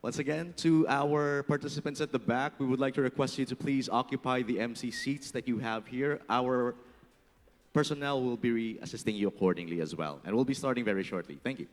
Once again, to our participants at the back, we would like to request you to please occupy the MC seats that you have here. Our personnel will be assisting you accordingly as well. And we'll be starting very shortly. Thank you.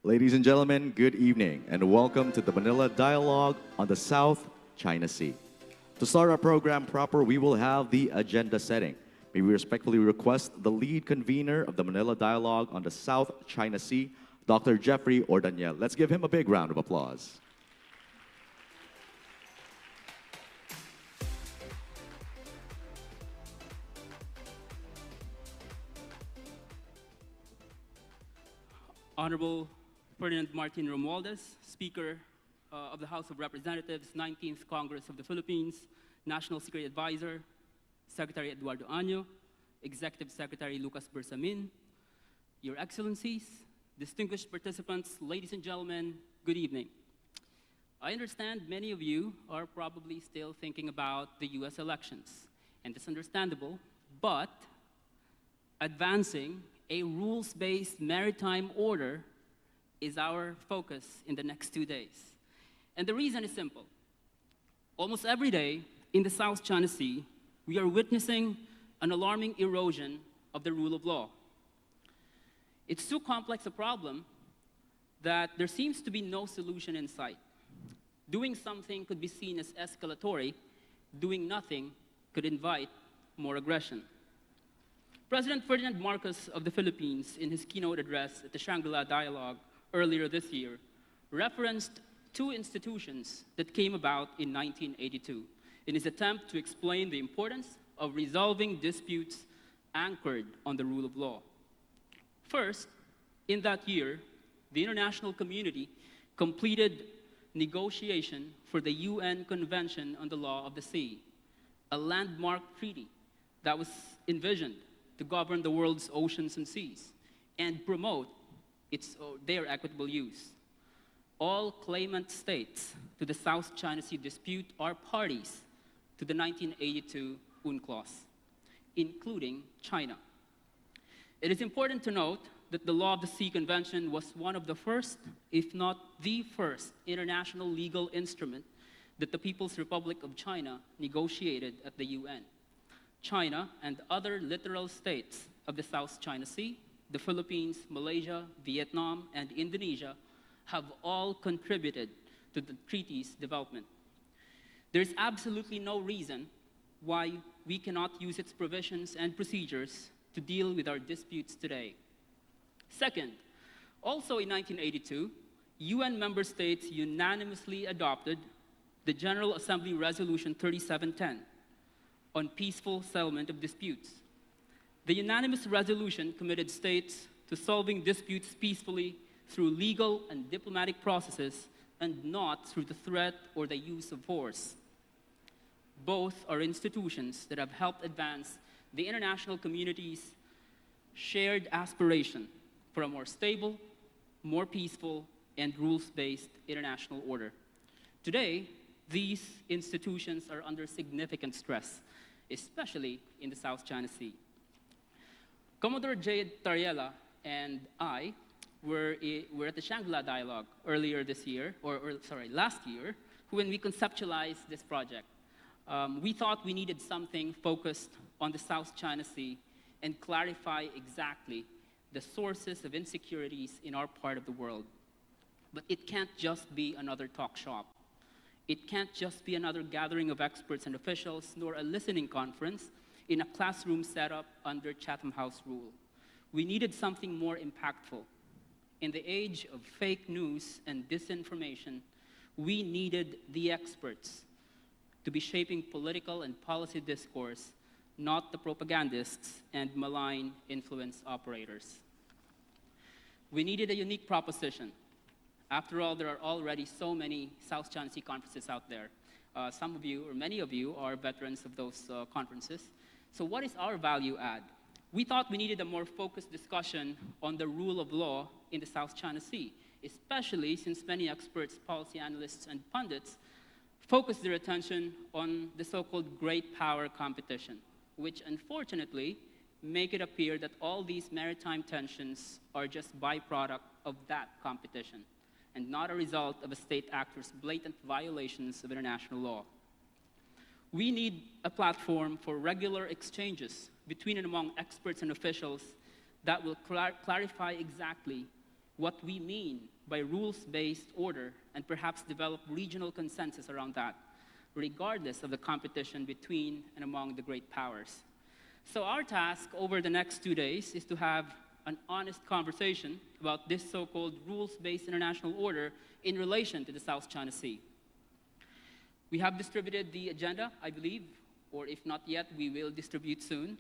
Ladies and gentlemen, good evening and welcome to the Manila Dialogue on the South China Sea. To start our program proper, we will have the agenda setting. May we respectfully request the lead convener of the Manila Dialogue on the South China Sea, Dr. Jeffrey Ordaniel. Let's give him a big round of applause. Honorable Ferdinand Martin Romualdez, Speaker of the House of Representatives, 19th Congress of the Philippines, National Security Advisor, Secretary Eduardo Año, Executive Secretary Lucas Bersamin, Your Excellencies, distinguished participants, ladies and gentlemen, good evening. I understand many of you are probably still thinking about the US elections, and it's understandable, but advancing a rules-based maritime order is our focus in the next 2 days. And the reason is simple. Almost every day in the South China Sea, we are witnessing an alarming erosion of the rule of law. It's too complex a problem that there seems to be no solution in sight. Doing something could be seen as escalatory. Doing nothing could invite more aggression. President Ferdinand Marcos of the Philippines, in his keynote address at the Shangri-La Dialogue earlier this year, referenced two institutions that came about in 1982 in his attempt to explain the importance of resolving disputes anchored on the rule of law. First, in that year, the international community completed negotiation for the UN Convention on the Law of the Sea, a landmark treaty that was envisioned to govern the world's oceans and seas. and promote their equitable use. All claimant states to the South China Sea dispute are parties to the 1982 UNCLOS, including China. It is important to note that the Law of the Sea Convention was one of the first, if not the first, international legal instrument that the People's Republic of China negotiated at the UN. China and other littoral states of the South China Sea, the Philippines, Malaysia, Vietnam, and Indonesia have all contributed to the treaty's development. There is absolutely no reason why we cannot use its provisions and procedures to deal with our disputes today. Second, also in 1982, UN member states unanimously adopted the General Assembly Resolution 3710 on peaceful settlement of disputes. The unanimous resolution committed states to solving disputes peacefully through legal and diplomatic processes and not through the threat or the use of force. Both are institutions that have helped advance the international community's shared aspiration for a more stable, more peaceful, and rules-based international order. Today, these institutions are under significant stress, especially in the South China Sea. Commodore J. Tariela and I were at the Shangri-La Dialogue earlier this year, last year, when we conceptualized this project. We thought we needed something focused on the South China Sea and clarify exactly the sources of insecurities in our part of the world. But it can't just be another talk shop. It can't just be another gathering of experts and officials, nor a listening conference in a classroom set up under Chatham House rule. We needed something more impactful. In the age of fake news and disinformation, we needed the experts to be shaping political and policy discourse, not the propagandists and malign influence operators. We needed a unique proposition. After all, there are already so many South China Sea conferences out there. Some of you, or many of you, are veterans of those conferences. So what is our value add? We thought we needed a more focused discussion on the rule of law in the South China Sea, especially since many experts, policy analysts, and pundits focus their attention on the so-called great power competition, which unfortunately make it appear that all these maritime tensions are just byproduct of that competition and not a result of a state actor's blatant violations of international law. We need a platform for regular exchanges between and among experts and officials that will clarify exactly what we mean by rules-based order and perhaps develop regional consensus around that, regardless of the competition between and among the great powers. So our task over the next 2 days is to have an honest conversation about this so-called rules-based international order in relation to the South China Sea. We have distributed the agenda, I believe, or if not yet, we will distribute soon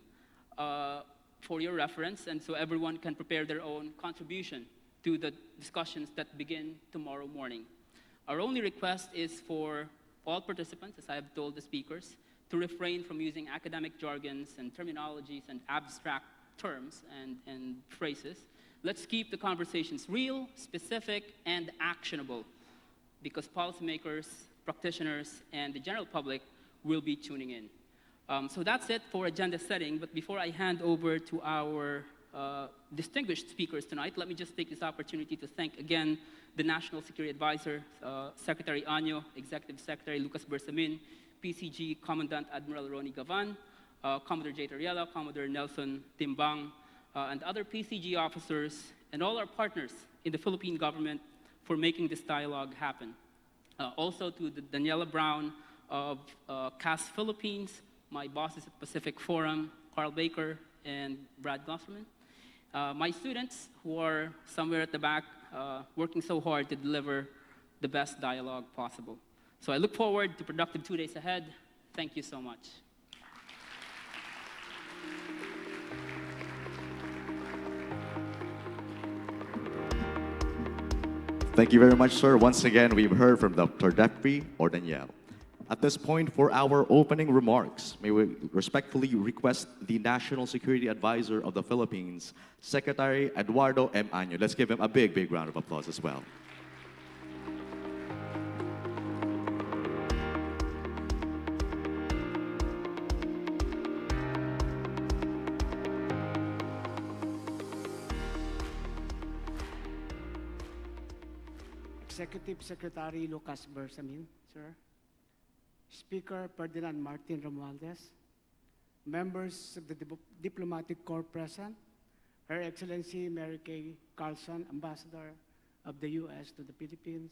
for your reference, and so everyone can prepare their own contribution to the discussions that begin tomorrow morning. Our only request is for all participants, as I have told the speakers, to refrain from using academic jargons and terminologies and abstract terms and phrases. Let's keep the conversations real, specific, and actionable, because policymakers, practitioners, and the general public will be tuning in. So that's it for agenda setting, but before I hand over to our distinguished speakers tonight, let me just take this opportunity to thank again the National Security Advisor, Secretary Anyo, Executive Secretary Lucas Bersamin, PCG Commandant Admiral Ronnie Gavan, Commodore J. Tariela, Commodore Nelson Timbang, and other PCG officers, and all our partners in the Philippine government for making this dialogue happen. Also to the Daniela Brown of CAS Philippines, my bosses at Pacific Forum, Carl Baker and Brad Gosselman. My students who are somewhere at the back working so hard to deliver the best dialogue possible. So I look forward to productive 2 days ahead. Thank you so much. Thank you very much, sir. Once again, we've heard from Dr. Jeffrey or Danielle. At this point, for our opening remarks, may we respectfully request the National Security Advisor of the Philippines, Secretary Eduardo M. Año. Let's give him a big, big round of applause as well. Executive Secretary Lucas Bersamin, sir. Speaker Ferdinand Martin Romualdez, members of the Diplomatic Corps present, Her Excellency Mary Kay Carlson, Ambassador of the U.S. to the Philippines,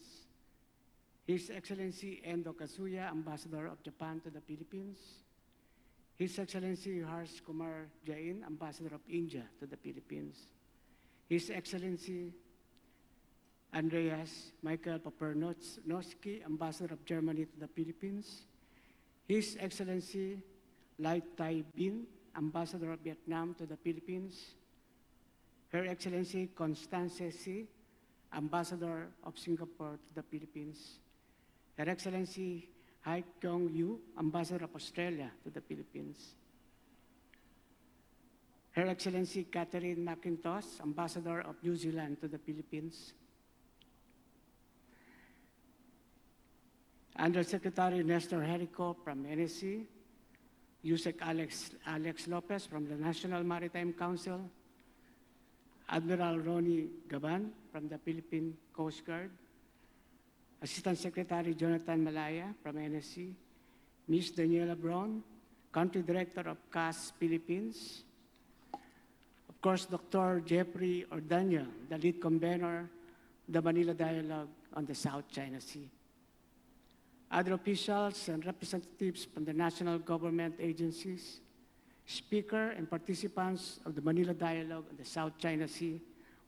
His Excellency Endo Kazuya, Ambassador of Japan to the Philippines, His Excellency Harsh Kumar Jain, Ambassador of India to the Philippines, His Excellency Andreas Michael Papernoski, Ambassador of Germany to the Philippines, His Excellency Lai Tai Bin, Ambassador of Vietnam to the Philippines, Her Excellency Constance Si, Ambassador of Singapore to the Philippines, Her Excellency Hai Kyong Yu, Ambassador of Australia to the Philippines, Her Excellency Catherine McIntosh, Ambassador of New Zealand to the Philippines, Undersecretary Nestor Jericho from NSC, USEC Alex Lopez from the National Maritime Council, Admiral Ronnie Gaban from the Philippine Coast Guard, Assistant Secretary Jonathan Malaya from NSC, Ms. Daniela Braun, Country Director of CAS Philippines, of course, Dr. Jeffrey Ordanya, the lead convener, the Manila Dialogue on the South China Sea. Other officials and representatives from the national government agencies, speaker and participants of the Manila Dialogue on the South China Sea,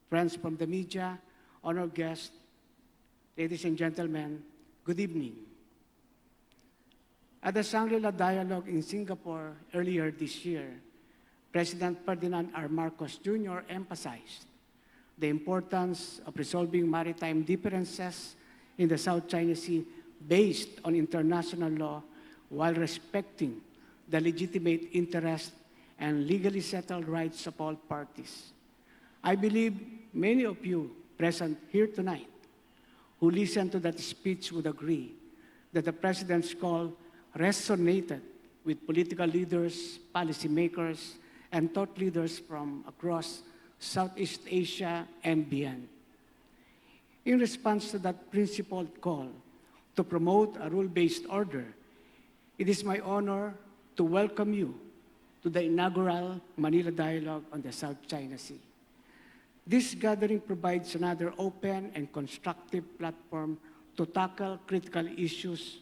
friends from the media, honored guests, ladies and gentlemen, good evening. At the Shangri-La Dialogue in Singapore earlier this year, President Ferdinand R. Marcos Jr. emphasized the importance of resolving maritime differences in the South China Sea based on international law while respecting the legitimate interests and legally settled rights of all parties. I believe many of you present here tonight who listened to that speech would agree that the President's call resonated with political leaders, policymakers, and thought leaders from across Southeast Asia and beyond. In response to that principled call to promote a rule-based order, it is my honor to welcome you to the inaugural Manila Dialogue on the South China Sea. This gathering provides another open and constructive platform to tackle critical issues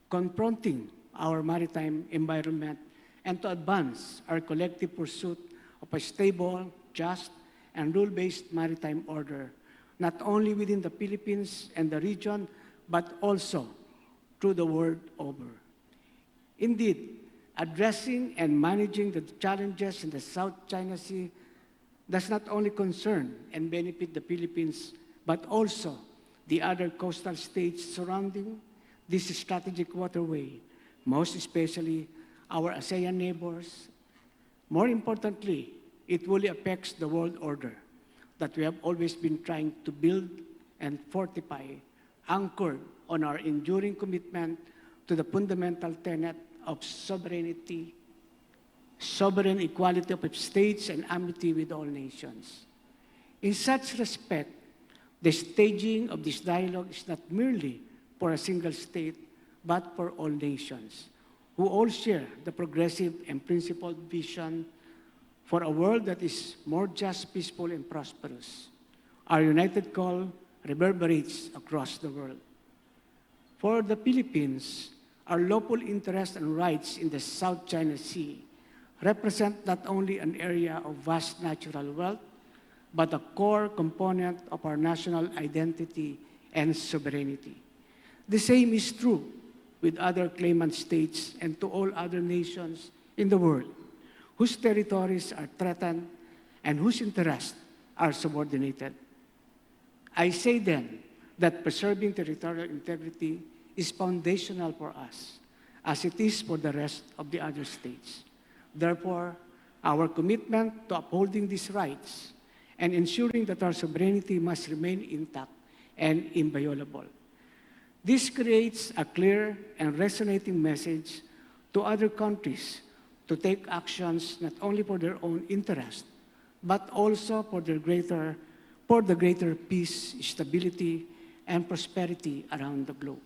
confronting our maritime environment and to advance our collective pursuit of a stable, just, and rule-based maritime order, not only within the Philippines and the region, but also through the world over. Indeed, addressing and managing the challenges in the South China Sea does not only concern and benefit the Philippines, but also the other coastal states surrounding this strategic waterway, most especially our ASEAN neighbors. More importantly, it really affects the world order that we have always been trying to build and fortify, anchored on our enduring commitment to the fundamental tenet of sovereignty, sovereign equality of states, and amity with all nations. In such respect, the staging of this dialogue is not merely for a single state, but for all nations, who all share the progressive and principled vision for a world that is more just, peaceful, and prosperous. Our united call reverberates across the world. For the Philippines, our lawful interests and rights in the South China Sea represent not only an area of vast natural wealth, but a core component of our national identity and sovereignty. The same is true with other claimant states and to all other nations in the world whose territories are threatened and whose interests are subordinated. I say then that preserving territorial integrity is foundational for us, as it is for the rest of the other states. Therefore, our commitment to upholding these rights and ensuring that our sovereignty must remain intact and inviolable. This creates a clear and resonating message to other countries to take actions not only for their own interest, but also for the greater peace, stability, and prosperity around the globe.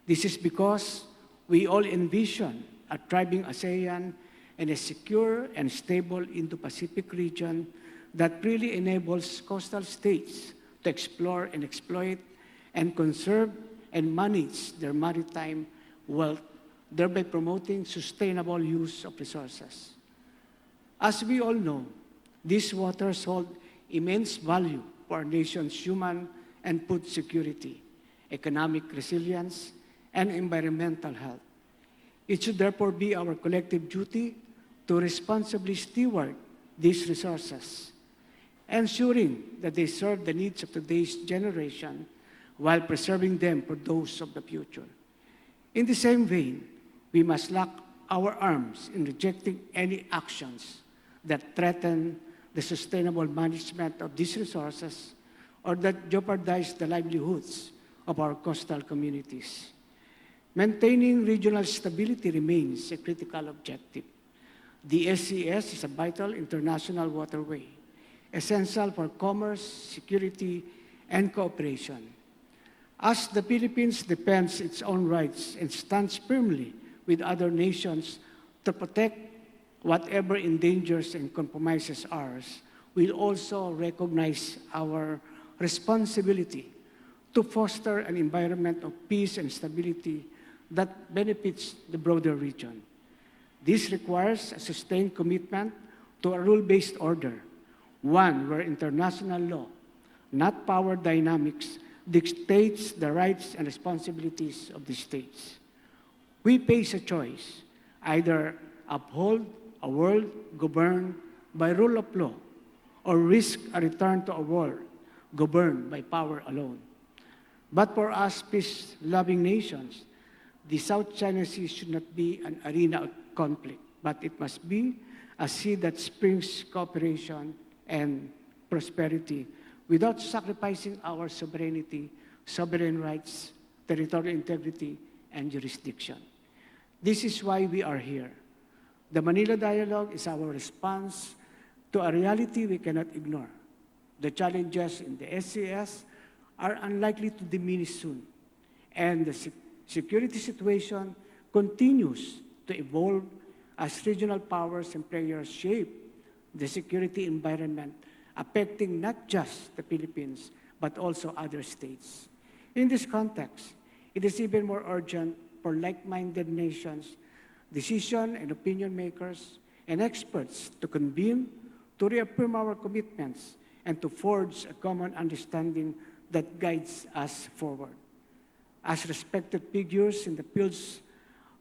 This is because we all envision a thriving ASEAN and a secure and stable Indo-Pacific region that really enables coastal states to explore and exploit and conserve and manage their maritime wealth, thereby promoting sustainable use of resources. As we all know, these waters hold immense value for our nation's human and food security, economic resilience, and environmental health. It should therefore be our collective duty to responsibly steward these resources, ensuring that they serve the needs of today's generation while preserving them for those of the future. In the same vein, we must lock our arms in rejecting any actions that threaten the sustainable management of these resources or that jeopardize the livelihoods of our coastal communities. Maintaining regional stability remains a critical objective. The SCS is a vital international waterway, essential for commerce, security, and cooperation. As the Philippines defends its own rights and stands firmly with other nations to protect whatever endangers and compromises ours, we'll also recognize our responsibility to foster an environment of peace and stability that benefits the broader region. This requires a sustained commitment to a rule-based order, one where international law, not power dynamics, dictates the rights and responsibilities of the states. We face a choice: either uphold a world governed by rule of law or risk a return to a world governed by power alone. But for us peace-loving nations, the South China Sea should not be an arena of conflict, but it must be a sea that springs cooperation and prosperity without sacrificing our sovereignty, sovereign rights, territorial integrity, and jurisdiction. This is why we are here. The Manila Dialogue is our response to a reality we cannot ignore. The challenges in the SCS are unlikely to diminish soon, and the security situation continues to evolve as regional powers and players shape the security environment, affecting not just the Philippines, but also other states. In this context, it is even more urgent for like-minded nations, decision and opinion makers, and experts to convene to reaffirm our commitments and to forge a common understanding that guides us forward. As respected figures in the fields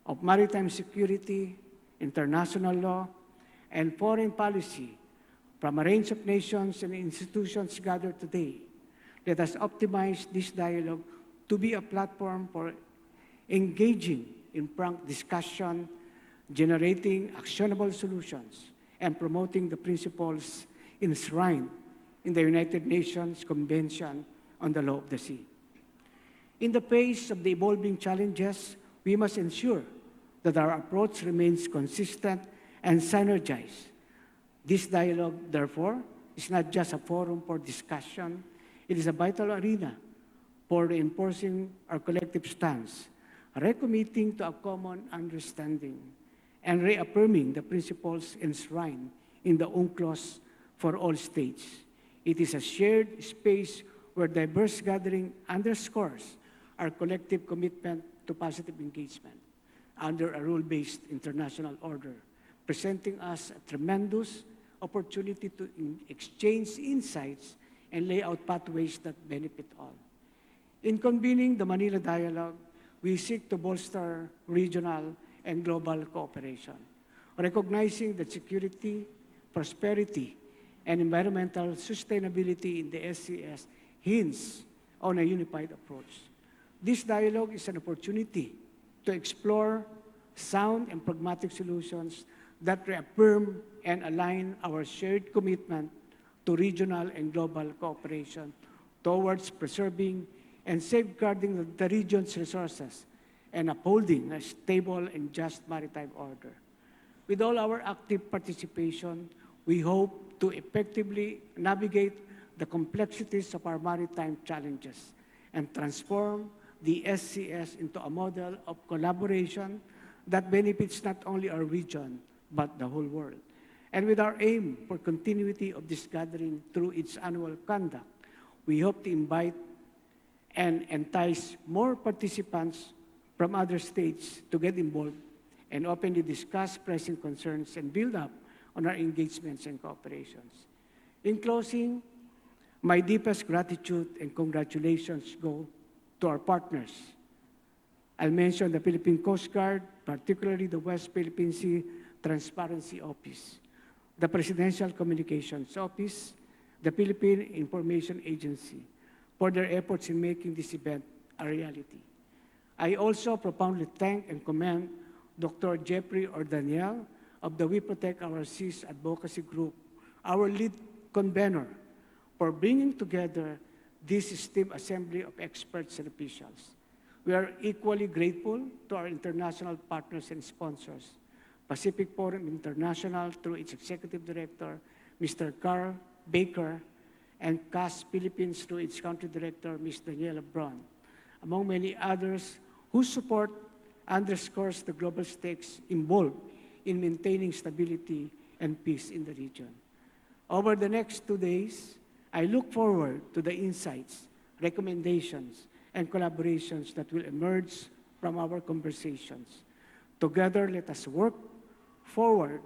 of maritime security, international law, and foreign policy, from a range of nations and institutions gathered today, let us optimize this dialogue to be a platform for engaging in frank discussion, generating actionable solutions, and promoting the principles enshrined in the United Nations Convention on the Law of the Sea. In the face of the evolving challenges, we must ensure that our approach remains consistent and synergized. This dialogue, therefore, is not just a forum for discussion, it is a vital arena for reinforcing our collective stance, recommitting to a common understanding, and reaffirming the principles enshrined in the UNCLOS for all states. It is a shared space where diverse gathering underscores our collective commitment to positive engagement under a rule-based international order, presenting us a tremendous opportunity to exchange insights and lay out pathways that benefit all. In convening the Manila Dialogue, we seek to bolster regional and global cooperation, recognizing that security, prosperity, and environmental sustainability in the SCS hinge on a unified approach. This dialogue is an opportunity to explore sound and pragmatic solutions that reaffirm and align our shared commitment to regional and global cooperation towards preserving and safeguarding the region's resources and upholding a stable and just maritime order. With all our active participation, we hope to effectively navigate the complexities of our maritime challenges and transform the SCS into a model of collaboration that benefits not only our region, but the whole world. And with our aim for continuity of this gathering through its annual conduct, we hope to invite and entice more participants from other states to get involved and openly discuss pressing concerns and build up on our engagements and cooperations. In closing, my deepest gratitude and congratulations go to our partners. I'll mention the Philippine Coast Guard, particularly the West Philippine Sea Transparency Office, the Presidential Communications Office, the Philippine Information Agency, for their efforts in making this event a reality. I also profoundly thank and commend Dr. Jeffrey Ordaniel of the We Protect Our Seas Advocacy Group, our lead convener, for bringing together this esteemed assembly of experts and officials. We are equally grateful to our international partners and sponsors, Pacific Forum International through its Executive Director, Mr. Carl Baker, and CAS Philippines through its Country Director, Ms. Daniela Braun, among many others whose support underscores the global stakes involved in maintaining stability and peace in the region. Over the next 2 days, I look forward to the insights, recommendations, and collaborations that will emerge from our conversations. Together, let us work forward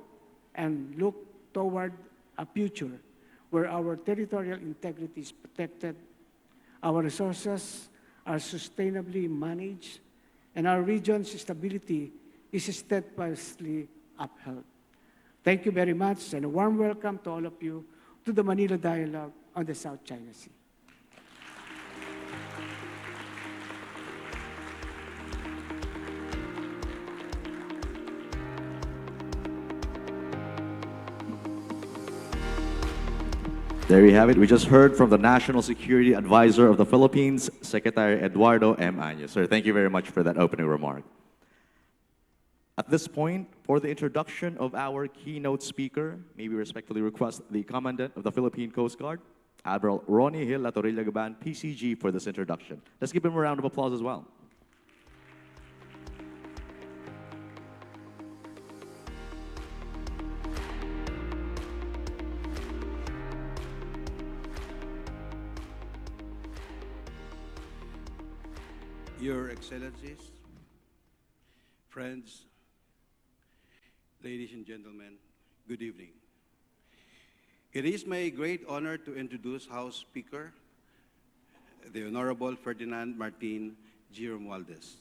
and look toward a future where our territorial integrity is protected, our resources are sustainably managed, and our region's stability is steadfastly upheld. Thank you very much, and a warm welcome to all of you to the Manila Dialogue on the South China Sea. There you have it. We just heard from the National Security Advisor of the Philippines, Secretary Eduardo M. Año. Sir, thank you very much for that opening remark. At this point, for the introduction of our keynote speaker, may we respectfully request the Commandant of the Philippine Coast Guard, Admiral Ronnie Hill Latorilla Gaban, PCG, for this introduction. Let's give him a round of applause as well. Your Excellencies, friends, ladies and gentlemen, good evening. It is my great honor to introduce House Speaker, the Honorable Ferdinand Martin G. Romualdez.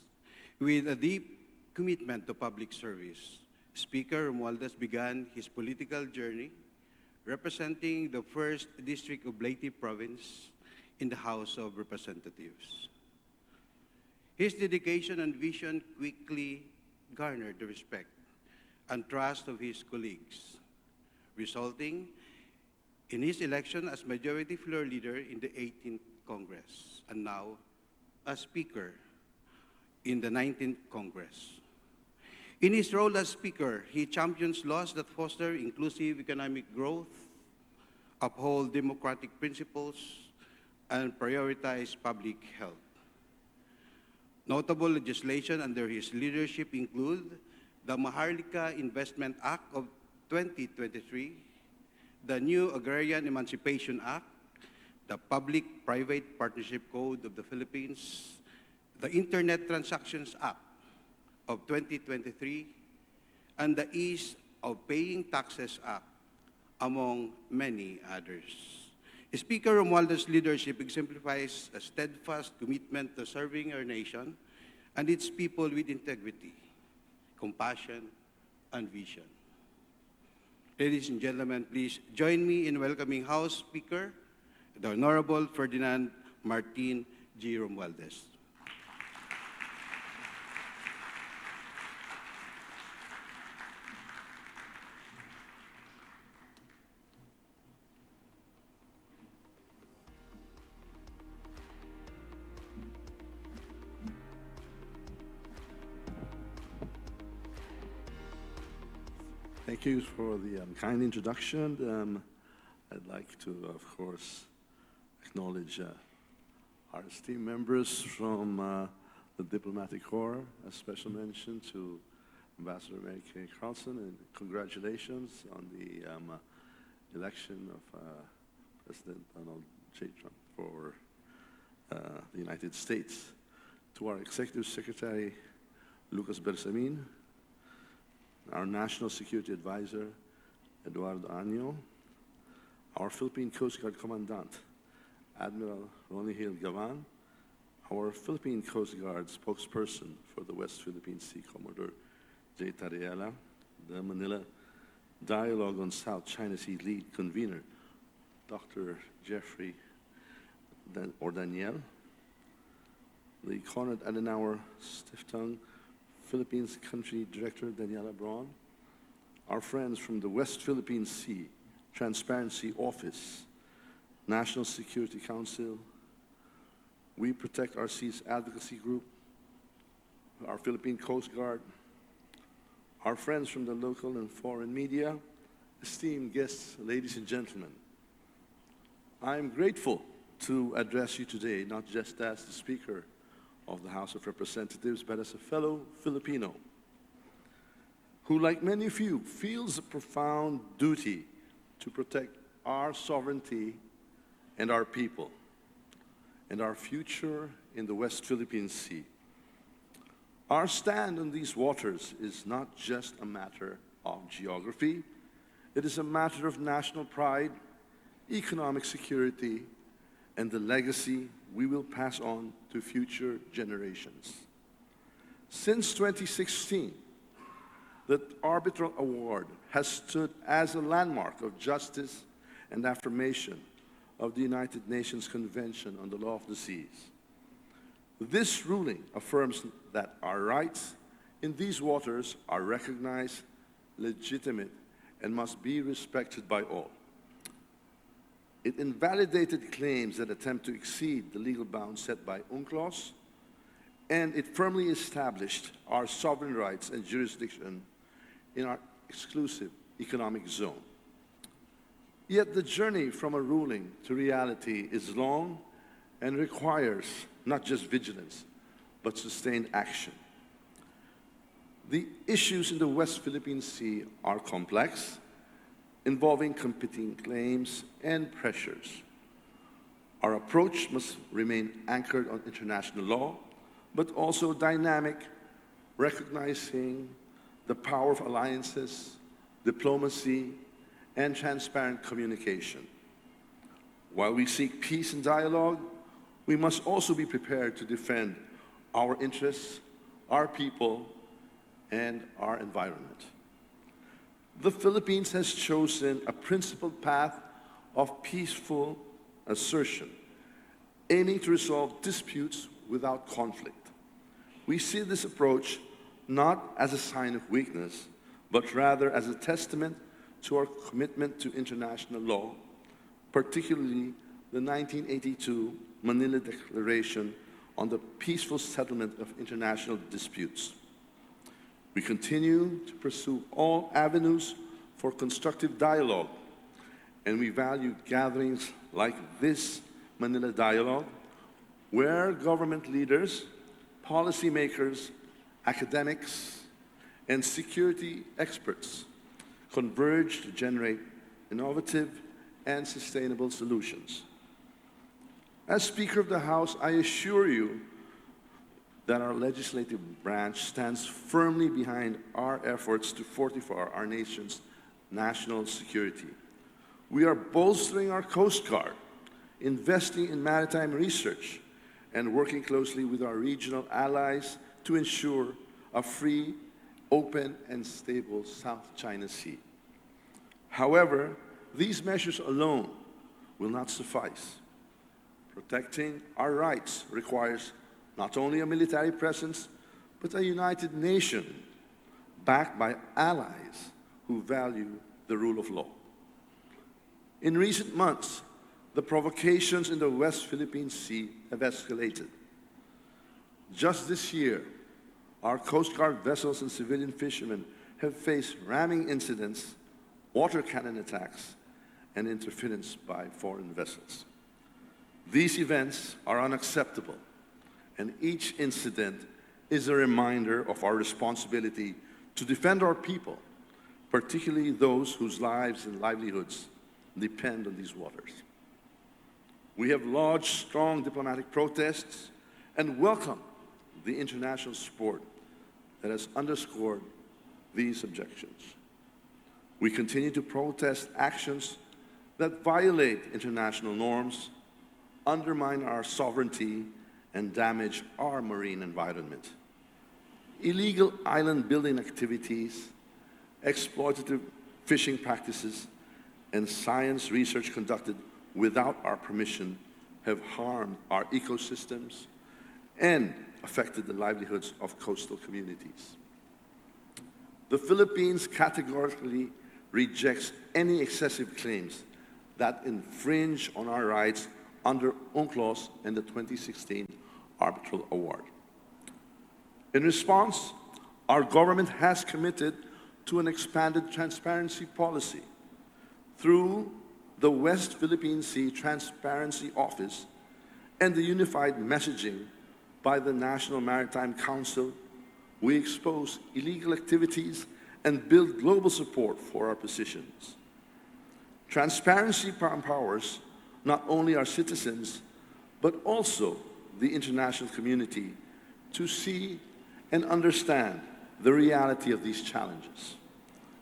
With a deep commitment to public service, Speaker Romualdez began his political journey representing the 1st District of Leyte Province in the House of Representatives. His dedication and vision quickly garnered the respect and trust of his colleagues, resulting in his election as Majority Floor Leader in the 18th Congress, and now as Speaker in the 19th Congress. In his role as Speaker, he champions laws that foster inclusive economic growth, uphold democratic principles, and prioritize public health. Notable legislation under his leadership include the Maharlika Investment Act of 2023, the new Agrarian Emancipation Act, the Public-Private Partnership Code of the Philippines, the Internet Transactions Act of 2023, and the Ease of Paying Taxes Act, among many others. Speaker Romualdez's leadership exemplifies a steadfast commitment to serving our nation and its people with integrity, compassion, and vision. Ladies and gentlemen, please join me in welcoming House Speaker, the Honorable Ferdinand Martin G. Romualdez. Thank you for the kind introduction. I'd like to, of course, acknowledge our esteemed members from the Diplomatic Corps. A special mention to Ambassador Mary Kay Carlson, and congratulations on the election of President Donald J. Trump for the United States. To our Executive Secretary, Lucas Bersamin, our National Security Advisor, Eduardo Año, our Philippine Coast Guard Commandant, Admiral Ronnie Hill Gavan, our Philippine Coast Guard spokesperson for the West Philippine Sea, Commodore J. Tariela, the Manila Dialogue on South China Sea lead convener, Dr. Jeffrey Daniel, the Konrad Adenauer Stiftung Philippines Country Director, Daniela Braun, our friends from the West Philippine Sea Transparency Office, National Security Council, We Protect Our Seas Advocacy Group, our Philippine Coast Guard, our friends from the local and foreign media, esteemed guests, ladies and gentlemen. I'm grateful to address you today, not just as the Speaker of the House of Representatives, but as a fellow Filipino who, like many of you, feels a profound duty to protect our sovereignty and our people and our future in the West Philippine Sea. Our stand on these waters is not just a matter of geography, it is a matter of national pride, economic security, and the legacy we will pass on to future generations. Since 2016, the Arbitral Award has stood as a landmark of justice and affirmation of the United Nations Convention on the Law of the Seas. This ruling affirms that our rights in these waters are recognized, legitimate, and must be respected by all. It invalidated claims that attempt to exceed the legal bounds set by UNCLOS, and it firmly established our sovereign rights and jurisdiction in our exclusive economic zone. Yet the journey from a ruling to reality is long and requires not just vigilance, but sustained action. The issues in the West Philippine Sea are complex, involving competing claims and pressures. Our approach must remain anchored on international law, but also dynamic, recognizing the power of alliances, diplomacy, and transparent communication. While we seek peace and dialogue, we must also be prepared to defend our interests, our people, and our environment. The Philippines has chosen a principled path of peaceful assertion, aiming to resolve disputes without conflict. We see this approach not as a sign of weakness, but rather as a testament to our commitment to international law, particularly the 1982 Manila Declaration on the peaceful settlement of international disputes. We continue to pursue all avenues for constructive dialogue, and we value gatherings like this Manila Dialogue, where government leaders, policymakers, academics, and security experts converge to generate innovative and sustainable solutions. As Speaker of the House, I assure you that our legislative branch stands firmly behind our efforts to fortify our nation's national security. We are bolstering our Coast Guard, investing in maritime research, and working closely with our regional allies to ensure a free, open, and stable South China Sea. However, these measures alone will not suffice. Protecting our rights requires not only a military presence, but a united nation backed by allies who value the rule of law. In recent months, the provocations in the West Philippine Sea have escalated. Just this year, our Coast Guard vessels and civilian fishermen have faced ramming incidents, water cannon attacks, and interference by foreign vessels. These events are unacceptable, and each incident is a reminder of our responsibility to defend our people, particularly those whose lives and livelihoods depend on these waters. We have lodged strong diplomatic protests and welcome the international support that has underscored these objections. We continue to protest actions that violate international norms, undermine our sovereignty, and damage our marine environment. Illegal island building activities, exploitative fishing practices, and science research conducted without our permission have harmed our ecosystems and affected the livelihoods of coastal communities. The Philippines categorically rejects any excessive claims that infringe on our rights under UNCLOS and the 2016 Arbitral Award. In response, our government has committed to an expanded transparency policy through the West Philippine Sea Transparency Office and the unified messaging by the National Maritime Council. We expose illegal activities and build global support for our positions. Transparency empowers not only our citizens, but also the international community to see and understand the reality of these challenges,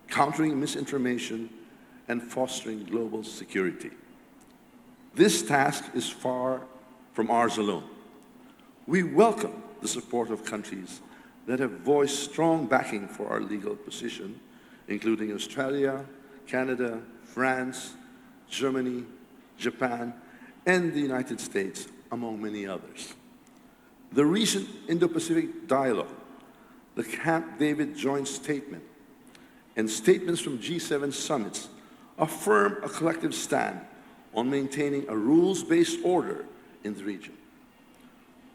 countering misinformation and fostering global security. This task is far from ours alone. We welcome the support of countries that have voiced strong backing for our legal position, including Australia, Canada, France, Germany, Japan, and the United States, among many others. The recent Indo-Pacific dialogue, the Camp David joint statement, and statements from G7 summits affirm a collective stand on maintaining a rules-based order in the region.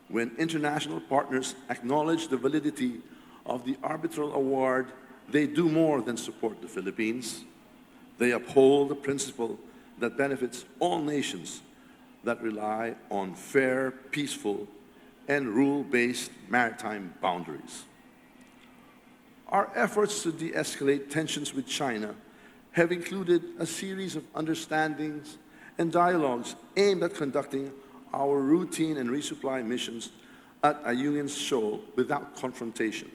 When international partners acknowledge the validity of the arbitral award, they do more than support the Philippines. They uphold the principle that benefits all nations that rely on fair, peaceful, and rule-based maritime boundaries. Our efforts to de-escalate tensions with China have included a series of understandings and dialogues aimed at conducting our routine and resupply missions at Ayungin Shoal without confrontation.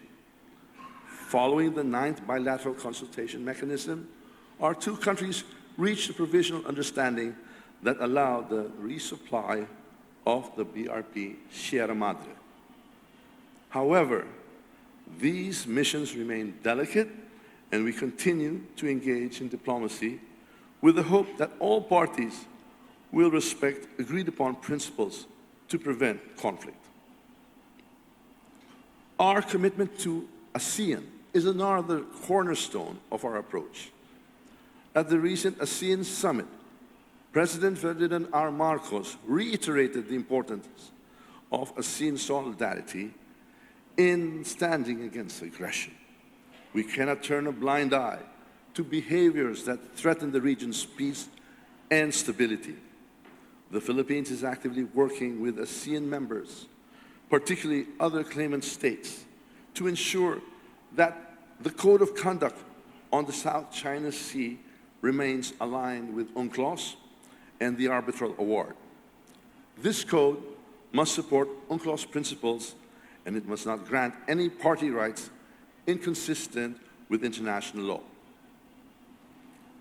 Following the 9th bilateral consultation mechanism, our two countries reached a provisional understanding that allowed the resupply of the BRP Sierra Madre. However, these missions remain delicate, and we continue to engage in diplomacy with the hope that all parties will respect agreed-upon principles to prevent conflict. Our commitment to ASEAN is another cornerstone of our approach. At the recent ASEAN summit, President Ferdinand R. Marcos reiterated the importance of ASEAN solidarity in standing against aggression. We cannot turn a blind eye to behaviors that threaten the region's peace and stability. The Philippines is actively working with ASEAN members, particularly other claimant states, to ensure that the Code of Conduct on the South China Sea remains aligned with UNCLOS and the Arbitral Award. This code must support UNCLOS principles, and it must not grant any party rights inconsistent with international law.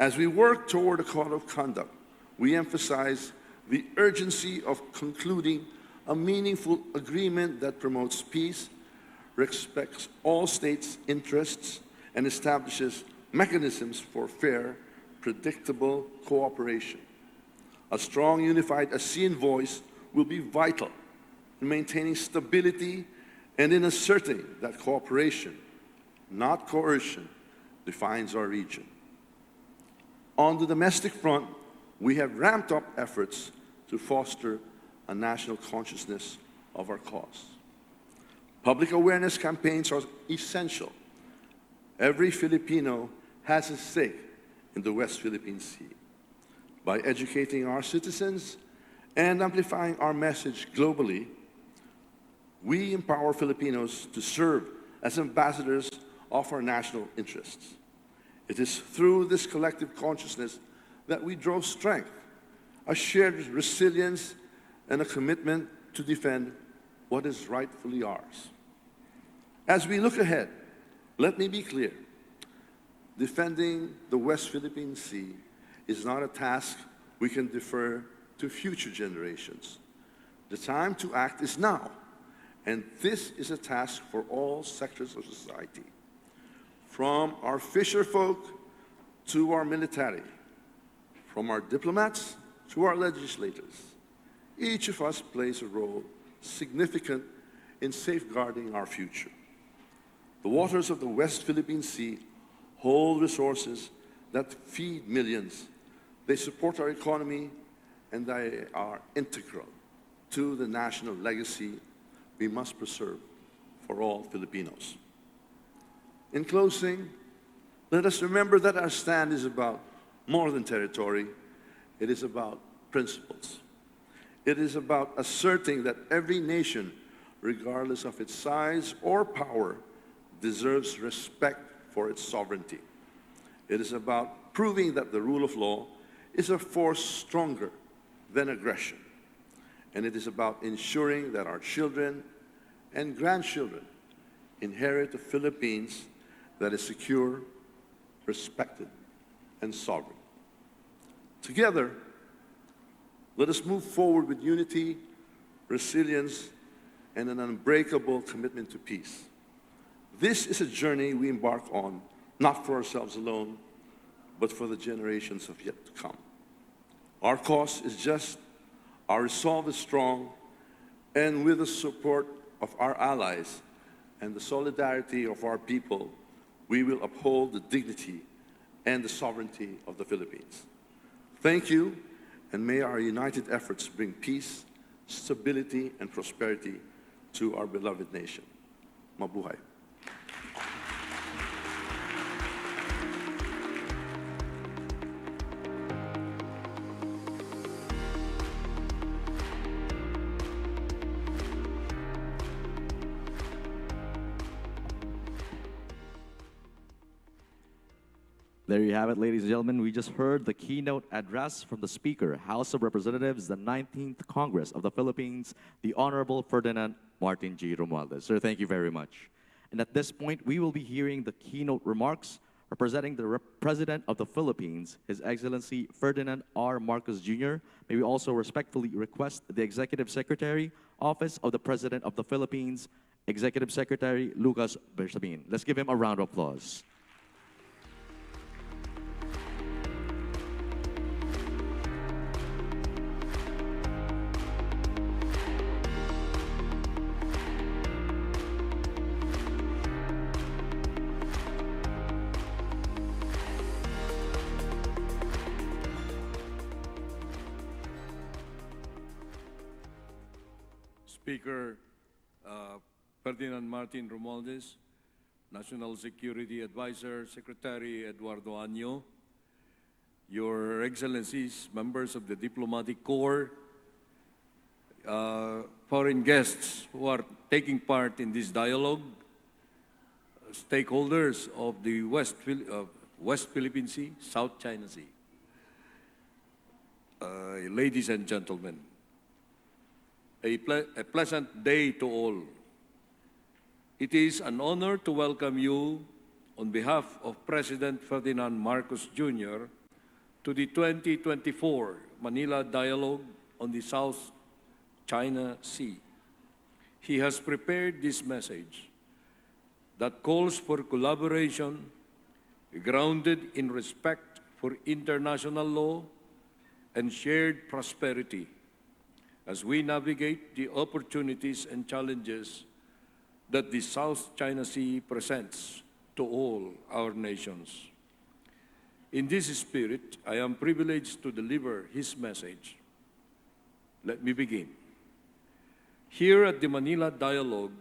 As we work toward a code of conduct, we emphasize the urgency of concluding a meaningful agreement that promotes peace, respects all states' interests, and establishes mechanisms for fair, predictable cooperation. A strong, unified ASEAN voice will be vital in maintaining stability and in asserting that cooperation, not coercion, defines our region. On the domestic front, we have ramped up efforts to foster a national consciousness of our cause. Public awareness campaigns are essential Every Filipino has a stake in the West Philippine Sea. By educating our citizens and amplifying our message globally, we empower Filipinos to serve as ambassadors of our national interests. It is through this collective consciousness that we draw strength, a shared resilience, and a commitment to defend what is rightfully ours. As we look ahead, let me be clear. Defending the West Philippine Sea is not a task we can defer to future generations. The time to act is now, and this is a task for all sectors of society, from our fisher folk to our military, from our diplomats to our legislators. Each of us plays a role significant in safeguarding our future. The waters of the West Philippine Sea hold resources that feed millions. They support our economy, and they are integral to the national legacy we must preserve for all Filipinos. In closing, let us remember that our stand is about more than territory. It is about principles. It is about asserting that every nation, regardless of its size or power, deserves respect for its sovereignty. It is about proving that the rule of law is a force stronger than aggression. And it is about ensuring that our children and grandchildren inherit a Philippines that is secure, respected, and sovereign. Together, let us move forward with unity, resilience, and an unbreakable commitment to peace. This is a journey we embark on, not for ourselves alone, but for the generations of yet to come. Our cause is just, our resolve is strong, and with the support of our allies and the solidarity of our people, we will uphold the dignity and the sovereignty of the Philippines. Thank you, and may our united efforts bring peace, stability, and prosperity to our beloved nation. Mabuhay. There you have it, ladies and gentlemen. We just heard the keynote address from the Speaker, House of Representatives, the 19th Congress of the Philippines, the Honorable Ferdinand Martin G. Romualdez. Sir, thank you very much. And at this point, we will be hearing the keynote remarks representing the President of the Philippines, His Excellency Ferdinand R. Marcos Jr. May we also respectfully request the Executive Secretary, Office of the President of the Philippines, Executive Secretary Lucas Bersamin. Let's give him a round of applause. Speaker Ferdinand Martin Romualdez, National Security Advisor, Secretary Eduardo Año, Your Excellencies, members of the Diplomatic Corps, foreign guests who are taking part in this dialogue, stakeholders of the West Philippine Sea, South China Sea, ladies and gentlemen, a pleasant day to all. It is an honor to welcome you on behalf of President Ferdinand Marcos Jr. to the 2024 Manila Dialogue on the South China Sea. He has prepared this message that calls for collaboration grounded in respect for international law and shared prosperity as we navigate the opportunities and challenges that the South China Sea presents to all our nations. In this spirit, I am privileged to deliver his message. Let me begin. Here at the Manila Dialogue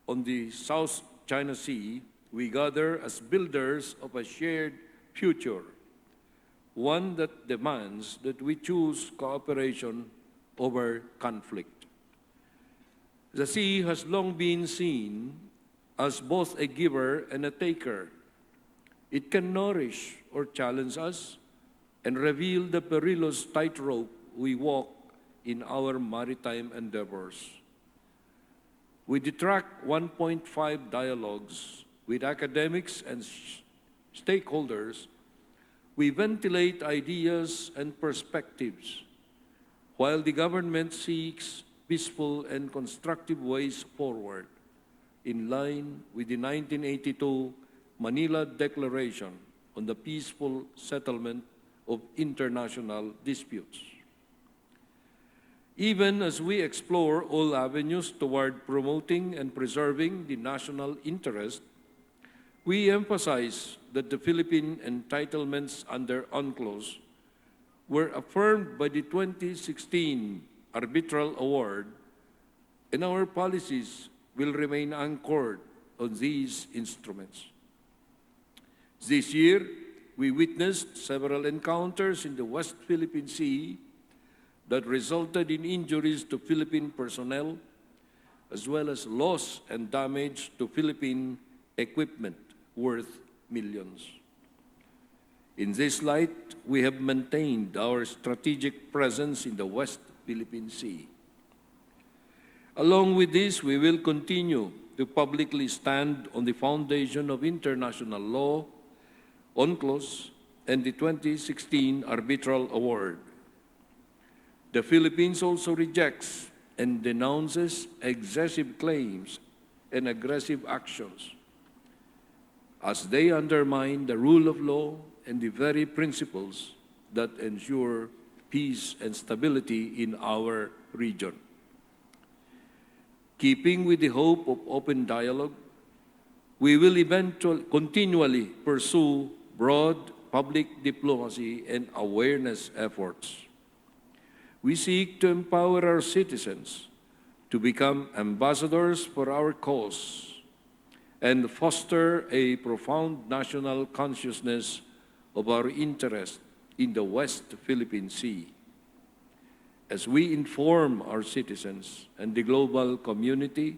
on the South China Sea, we gather as builders of a shared future, one that demands that we choose cooperation over conflict. The sea has long been seen as both a giver and a taker. It can nourish or challenge us and reveal the perilous tightrope we walk in our maritime endeavors. With the track 1.5 dialogues with academics and stakeholders, we ventilate ideas and perspectives, while the government seeks peaceful and constructive ways forward, in line with the 1982 Manila Declaration on the Peaceful Settlement of International Disputes. Even as we explore all avenues toward promoting and preserving the national interest, we emphasize that the Philippine entitlements under UNCLOS were affirmed by the 2016 Arbitral Award, and our policies will remain anchored on these instruments. This year, we witnessed several encounters in the West Philippine Sea that resulted in injuries to Philippine personnel, as well as loss and damage to Philippine equipment worth millions. In this light, we have maintained our strategic presence in the West Philippine Sea. Along with this, we will continue to publicly stand on the foundation of international law, UNCLOS, and the 2016 Arbitral Award. The Philippines also rejects and denounces excessive claims and aggressive actions, as they undermine the rule of law and the very principles that ensure peace and stability in our region. Keeping with the hope of open dialogue, we will continually pursue broad public diplomacy and awareness efforts. We seek to empower our citizens to become ambassadors for our cause and foster a profound national consciousness of our interest in the West Philippine Sea. As we inform our citizens and the global community,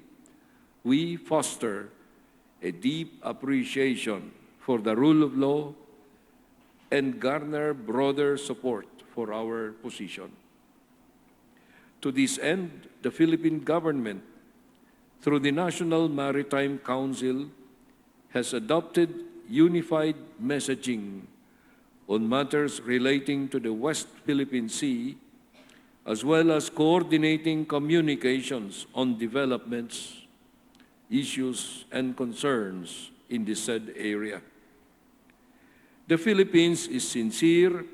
we foster a deep appreciation for the rule of law and garner broader support for our position. To this end, the Philippine government, through the National Maritime Council, has adopted unified messaging on matters relating to the West Philippine Sea, as well as coordinating communications on developments, issues, and concerns in the said area. The Philippines is sincere,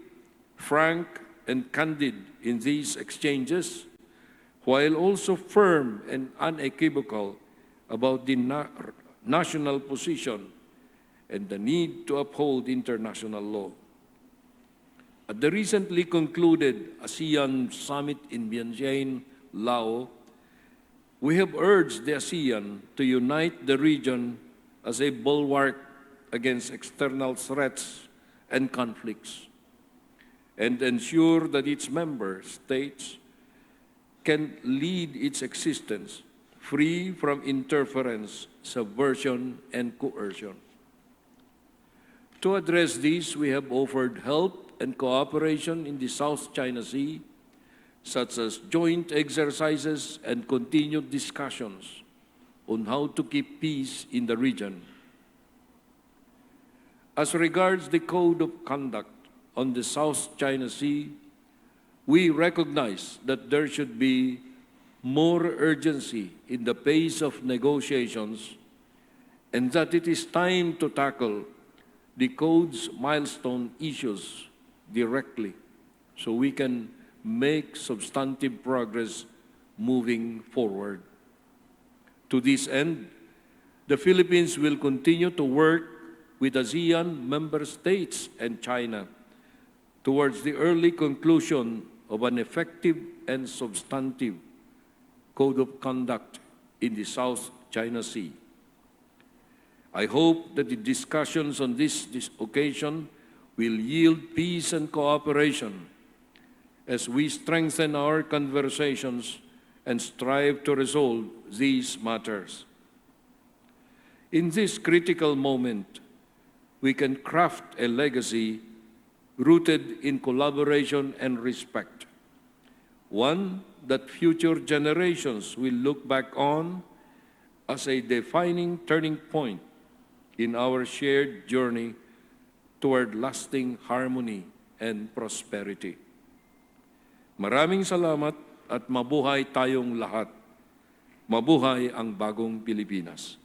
frank, and candid in these exchanges, while also firm and unequivocal about the national position and the need to uphold international law. At the recently concluded ASEAN Summit in Vientiane, Laos, we have urged the ASEAN to unite the region as a bulwark against external threats and conflicts, and ensure that its member states can lead its existence free from interference, subversion, and coercion. To address this, we have offered help and cooperation in the South China Sea, such as joint exercises and continued discussions on how to keep peace in the region. As regards the Code of Conduct on the South China Sea, we recognize that there should be more urgency in the pace of negotiations and that it is time to tackle the Code's milestone issues directly so we can make substantive progress moving forward. To this end, the Philippines will continue to work with ASEAN member states and China towards the early conclusion of an effective and substantive Code of Conduct in the South China Sea. I hope that the discussions on this occasion will yield peace and cooperation as we strengthen our conversations and strive to resolve these matters. In this critical moment, we can craft a legacy rooted in collaboration and respect, one that future generations will look back on as a defining turning point in our shared journey toward lasting harmony and prosperity. Maraming salamat at mabuhay tayong lahat. Mabuhay ang bagong Pilipinas.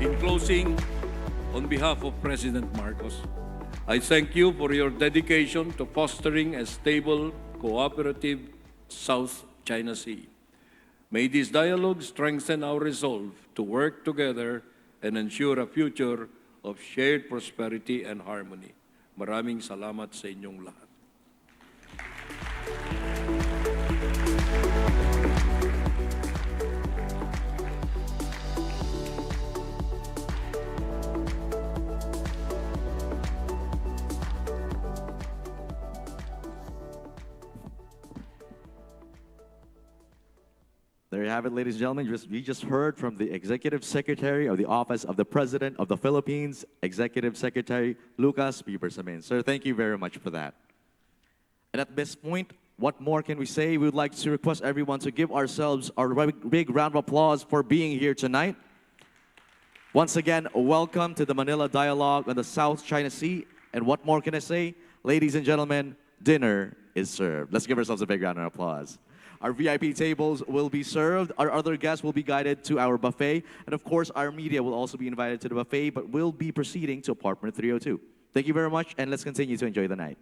In closing, on behalf of President Marcos, I thank you for your dedication to fostering a stable, cooperative South China Sea. May this dialogue strengthen our resolve to work together and ensure a future of shared prosperity and harmony. Maraming salamat sa inyong lahat. There you have it, ladies and gentlemen. We just heard from the Executive Secretary of the Office of the President of the Philippines, Executive Secretary Lucas P. Bersamin. Sir, thank you very much for that. And at this point, what more can we say? We would like to request everyone to give ourselves a big round of applause for being here tonight. Once again, welcome to the Manila Dialogue on the South China Sea. And what more can I say? Ladies and gentlemen, dinner is served. Let's give ourselves a big round of applause. Our VIP tables will be served. Our other guests will be guided to our buffet. And of course, our media will also be invited to the buffet, but we'll be proceeding to apartment 302. Thank you very much, and let's continue to enjoy the night.